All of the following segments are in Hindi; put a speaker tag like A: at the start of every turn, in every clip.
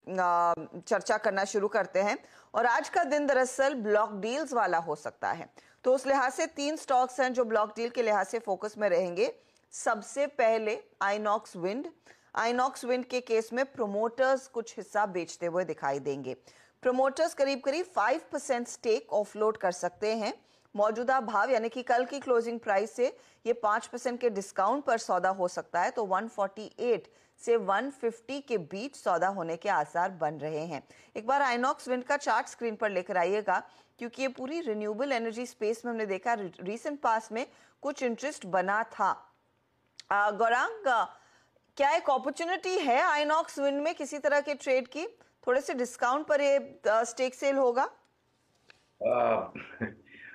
A: चर्चा करना शुरू करते हैं। और आज का दिन दरअसल ब्लॉक डील्स वाला हो सकता है, तो उस लिहाज से 3 स्टॉक्स हैं जो ब्लॉक डील के लिहाज से फोकस में रहेंगे। सबसे पहले आइनॉक्स विंड। आइनॉक्स विंड के केस में प्रोमोटर्स कुछ हिस्सा बेचते हुए दिखाई देंगे। प्रोमोटर्स करीब करीब 5% स्टेक ऑफलोड कर सकते हैं। मौजूदा भाव यानी कि कल की क्लोजिंग प्राइस से ये 5% के डिस्काउंट पर सौदा हो सकता है, तो 148 से 150 के बीच सौदा होने के आसार बन रहे हैं। एक बार आइनॉक्स विंड का चार्ट स्क्रीन पर लेकर आइएगा, क्योंकि ये पूरी रिन्यूएबल एनर्जी स्पेस में हमने देखा रीसेंट पास में कुछ इंटरेस्ट बना था। गौरांग, क्या एक अपॉर्चुनिटी है आइनॉक्स विंड में किसी तरह के ट्रेड की? थोड़े से डिस्काउंट पर ये स्टेक सेल होगा?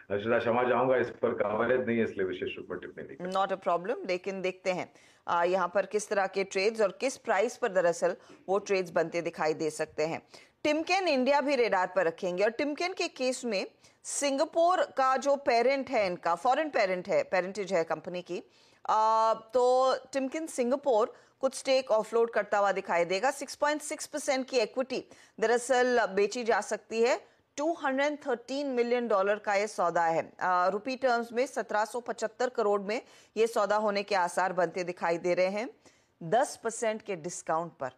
B: हर्षदा, क्षमा चाहूंगा, इस पर कवरेज नहीं है, इसलिए विशेष रूप में टिप्पणी नहीं।
A: नॉट अ प्रॉब्लम, लेकिन देखते हैं यहाँ पर किस तरह के ट्रेड्स और किस प्राइस पर दरअसल वो ट्रेड्स बनते दिखाई दे सकते हैं। टिमकेन इंडिया भी रेडार पर रखेंगे, और टिमकेन के केस में सिंगापुर का जो पेरेंट है, इनका फॉरेन पेरेंटेज है कंपनी की, तो टिमकेन सिंगापुर कुछ स्टेक ऑफलोड करता हुआ दिखाई देगा। 6.6% की इक्विटी दरअसल बेची जा सकती है। $213 मिलियन का ये सौदा है। रुपी टर्म्स में 1775 करोड़ में ये सौदा होने के आसार बनते दिखाई दे रहे हैं। 10% के डिस्काउंट पर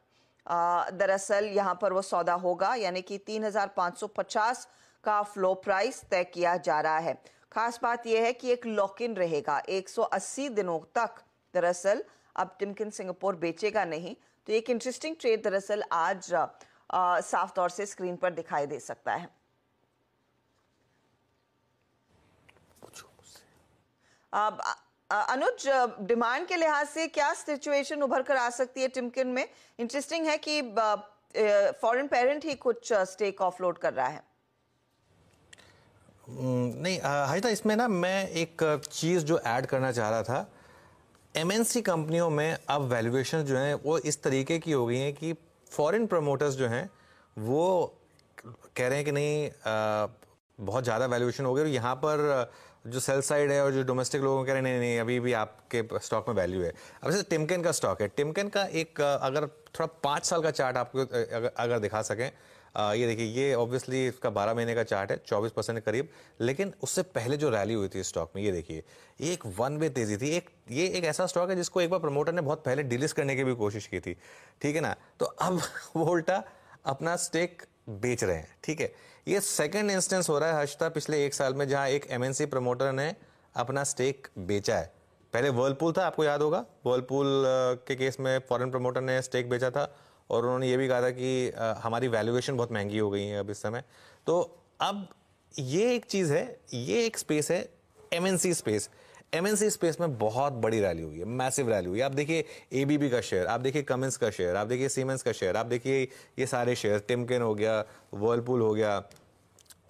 A: दरअसल यहां पर वो सौदा होगा, यानी कि 3550 का फ्लो प्राइस तय किया जा रहा है। खास बात यह है कि एक लॉक इन रहेगा 180 दिनों तक। दरअसल अब टिमकेन सिंगापुर बेचेगा नहीं, तो एक इंटरेस्टिंग ट्रेड दरअसल आज साफ तौर से स्क्रीन पर दिखाई दे सकता है। अनुज, डिमांड के लिहाज से क्या सिचुएशन उभर कर आ सकती है टिमकेन में? इंटरेस्टिंग है कि फॉरेन पेरेंट ही कुछ स्टेक ऑफलोड कर रहा है।
C: नहीं हर्षदा, इसमें ना मैं एक चीज़ जो ऐड करना चाह रहा था। एमएनसी कंपनियों में अब वैल्यूएशन जो है वो इस तरीके की हो गई हैं कि फॉरेन प्रमोटर्स जो हैं वो कह रहे हैं कि नहीं बहुत ज़्यादा वैल्यूएशन हो गई, और यहाँ पर जो सेल साइड है और जो डोमेस्टिक लोगों कह रहे हैं नहीं नहीं अभी भी आपके स्टॉक में वैल्यू है। अब जैसे टिमकेन का स्टॉक है, टिमकेन का एक अगर थोड़ा 5 साल का चार्ट आपको अगर दिखा सकें, ये देखिए, ये ऑब्वियसली इसका 12 महीने का चार्ट है, 24% के करीब। लेकिन उससे पहले जो रैली हुई थी स्टॉक में, ये देखिए, एक वन वे तेजी थी। ये एक ऐसा स्टॉक है जिसको एक बार प्रमोटर ने बहुत पहले डिलिस्ट करने की भी कोशिश की थी, ठीक है ना। तो अब वो उल्टा अपना स्टेक बेच रहे हैं, ठीक है। ये सेकंड इंस्टेंस हो रहा है हर्षदा पिछले 1 साल में जहां एक एमएनसी प्रमोटर ने अपना स्टेक बेचा है। पहले वर्लपूल था, आपको याद होगा, वर्लपूल के केस में फॉरेन प्रमोटर ने स्टेक बेचा था, और उन्होंने ये भी कहा था कि हमारी वैल्यूएशन बहुत महंगी हो गई है अब इस समय। तो अब ये एक चीज़ है, ये एक स्पेस है एमएनसी स्पेस। एमएनसी स्पेस में बहुत बड़ी रैली हुई है, मैसिव रैली हुई है। आप देखिए एबीबी का शेयर, आप देखिए कमिंस का शेयर, आप देखिए सीमेंस का शेयर, आप देखिए ये सारे शेयर, टिमकेन हो गया, वर्लपूल हो गया,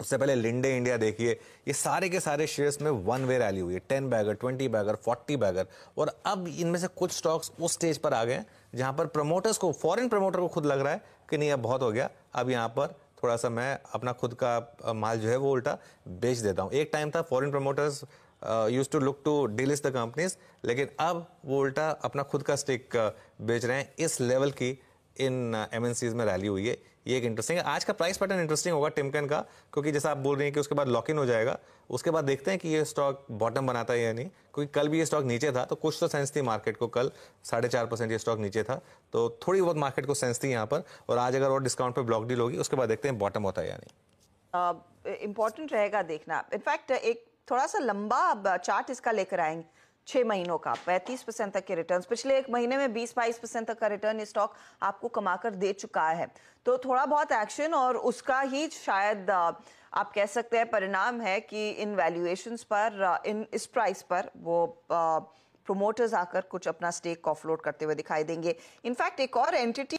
C: उससे पहले लिंडे इंडिया देखिए, ये सारे के सारे शेयर्स में वन वे रैली हुई है। 10 बैगर, 20 बैगर, 40 बैगर। और अब इनमें से कुछ स्टॉक्स उस स्टेज पर आ गए हैं जहां पर प्रमोटर्स को, फॉरेन प्रमोटर को खुद लग रहा है कि नहीं अब बहुत हो गया, अब यहाँ पर थोड़ा सा मैं अपना खुद का माल जो है वो उल्टा बेच देता हूँ। एक टाइम था foreign promoters used to look to delist the companies, लेकिन अब वो उल्टा अपना खुद का स्टेक बेच रहे हैं। इस लेवल की इन एमएनसीज में रैली हुई है, ये एक इंटरेस्टिंग है। आज का प्राइस पैटर्न इंटरेस्टिंग होगा टिमकेन का, क्योंकि जैसा आप बोल रहे हैं कि उसके बाद लॉक इन हो जाएगा, उसके बाद देखते हैं कि ये स्टॉक बॉटम बनाता है या नहीं। क्योंकि कल भी ये स्टॉक नीचे था, तो कुछ तो सेंस थी मार्केट को, कल 4.5% ये स्टॉक नीचे था, तो थोड़ी बहुत मार्केट को सेंस थी यहाँ पर। और आज अगर और डिस्काउंट पर ब्लॉक डील होगी, उसके बाद देखते हैं बॉटम होता है या नहीं।
A: इंपॉर्टेंट रहेगा देखना। इनफैक्ट एक थोड़ा सा लंबा चार्ट इसका लेकर आएंगे, 6 महीनों का 35% तक के रिटर्न्स। पिछले 1 महीने में 20-22% तक का रिटर्न ये स्टॉक आपको कमाकर दे चुका है। तो थोड़ा बहुत एक्शन और उसका ही शायद आप कह सकते हैं परिणाम है कि इन वैल्यूएशंस पर, इस प्राइस पर वो प्रोमोटर्स आकर कुछ अपना स्टेक ऑफलोड करते हुए दिखाई देंगे। इनफैक्ट एक और एंटिटी